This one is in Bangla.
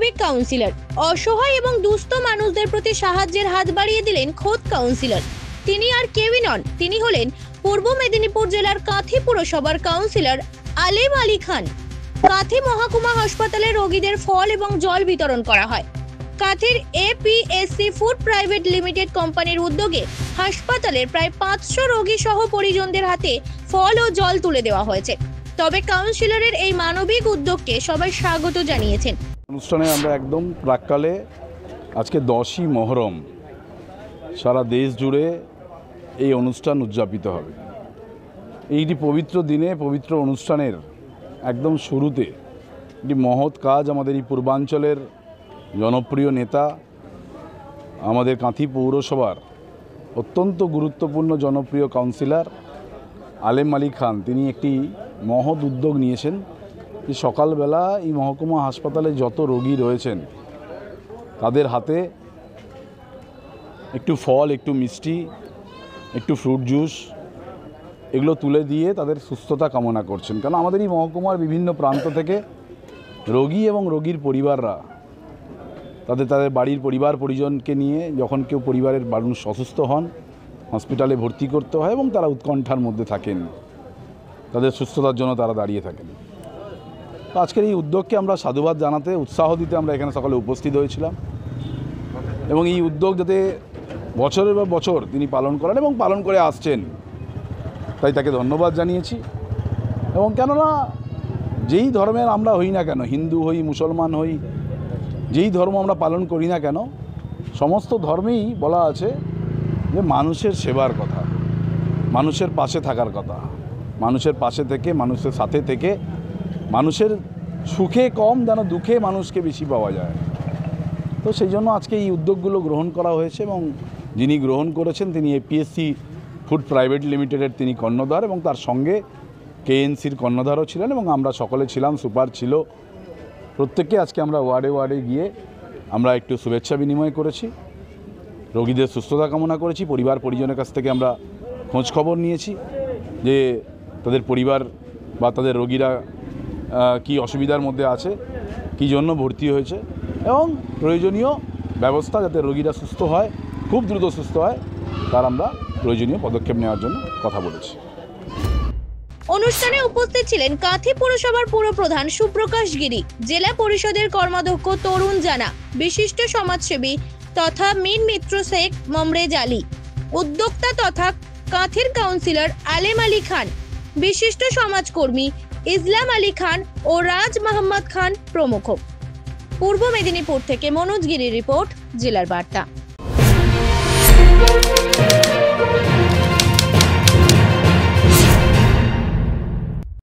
মানবিক কাউন্সিলর। অসহায় এবং দুস্থ মানুষদের প্রতি সাহায্যের হাত বাড়িয়ে দিলেন খোদ কাউন্সিলর। তিনি আর কেউই নন, তিনি হলেন পূর্ব মেদিনীপুর জেলার কাঁথি পুরসভার কাউন্সিলর আলেম আলী খান। কাঁথি মহকুমা হাসপাতালে রোগীদের ফল এবং জল বিতরণ করা হয়। কাঁথির এপিএসসি ফুড প্রাইভেট লিমিটেড কোম্পানির উদ্যোগে হাসপাতালের প্রায় 500 রোগী সহ পরিজনদের হাতে ফল ও জল তুলে দেওয়া হয়েছে। তবে কাউন্সিলরের এই মানবিক উদ্যোগকে সবাই স্বাগত জানিয়েছেন। অনুষ্ঠানে আমরা একদম প্রাক্কালে আজকে 10ই মহরম সারা দেশ জুড়ে এই অনুষ্ঠান উদযাপিত হবে। এইটি পবিত্র দিনে পবিত্র অনুষ্ঠানের একদম শুরুতে একটি মহৎ কাজ আমাদের এই পূর্বাঞ্চলের জনপ্রিয় নেতা, আমাদের কাঁথি পৌরসভার অত্যন্ত গুরুত্বপূর্ণ জনপ্রিয় কাউন্সিলর আলেম আলী খান, তিনি একটি মহৎ উদ্যোগ নিয়েছেন যে সকালবেলা এই মহকুমা হাসপাতালে যত রোগী রয়েছেন তাদের হাতে একটু ফল, একটু মিষ্টি, একটু ফ্রুট জুস এগুলো তুলে দিয়ে তাদের সুস্থতা কামনা করছেন। কারণ আমাদের এই মহকুমার বিভিন্ন প্রান্ত থেকে রোগী এবং রোগীর পরিবাররা তাদের বাড়ির পরিবার পরিজনকে নিয়ে যখন কেউ পরিবারের মানুষ অসুস্থ হন হসপিটালে ভর্তি করতে হয় এবং তারা উৎকণ্ঠার মধ্যে থাকেন, তাদের সুস্থতার জন্য তারা দাঁড়িয়ে থাকেন। তো আজকের এই উদ্যোগকে আমরা সাধুবাদ জানাতে, উৎসাহ দিতে আমরা এখানে সকালে উপস্থিত হয়েছিলাম এবং এই উদ্যোগ যাতে বছরের পর বছর তিনি পালন করেন এবং পালন করে আসছেন, তাই তাকে ধন্যবাদ জানিয়েছি। এবং কেননা যেই ধর্মের আমরা হই না কেন, হিন্দু হই, মুসলমান হই, যেই ধর্ম আমরা পালন করি না কেন, সমস্ত ধর্মেই বলা আছে যে মানুষের সেবার কথা, মানুষের পাশে থাকার কথা, মানুষের পাশে থেকে, মানুষের সাথে থেকে, মানুষের সুখে কম যেন দুঃখে মানুষকে বেশি পাওয়া যায়। তো সেই জন্য আজকে এই উদ্যোগগুলো গ্রহণ করা হয়েছে এবং যিনি গ্রহণ করেছেন তিনি এপিএসসি ফুড প্রাইভেট লিমিটেডের তিনি কর্ণধার এবং তার সঙ্গে কেএনসির কর্ণধারও ছিলেন এবং আমরা সকলে ছিলাম, সুপার ছিল। প্রত্যেককে আজকে আমরা ওয়ার্ডে ওয়ার্ডে গিয়ে আমরা একটু শুভেচ্ছা বিনিময় করেছি, রোগীদের সুস্থতা কামনা করেছি, পরিবার পরিজনের কাছ থেকে আমরা খোঁজ খবর নিয়েছি যে তাদের পরিবার বা তাদের রোগীরা কি অসুবিধার মধ্যে আছে, কি জন্য ভর্তি হয়েছে এবং প্রয়োজনীয় ব্যবস্থা যাতে রোগীরা সুস্থ হয়, খুব দ্রুত সুস্থ হয়, তার আমরা প্রয়োজনীয় পদক্ষেপ নেওয়ার জন্য কথা বলেছি। অনুষ্ঠানে উপস্থিত ছিলেন কাঁথি পুরসভার পুরপ্রধান সুপ্রকাশ গিরি, জেলা পরিষদের কর্মাধ্যক্ষ তরুণ জানা, বিশিষ্ট সমাজসেবী তথা মিন মিত্র শেখ মমরেজ আলী, উদ্যোক্তা তথা কাঁথির কাউন্সিলর আলেম আলী খান, বিশিষ্ট সমাজকর্মী ইসলাম আলী খান ও রাজ মোহাম্মদ খান প্রমুখ। পূর্ব মেদিনীপুর থেকে মনোজ গিরির রিপোর্ট, জেলার বার্তা।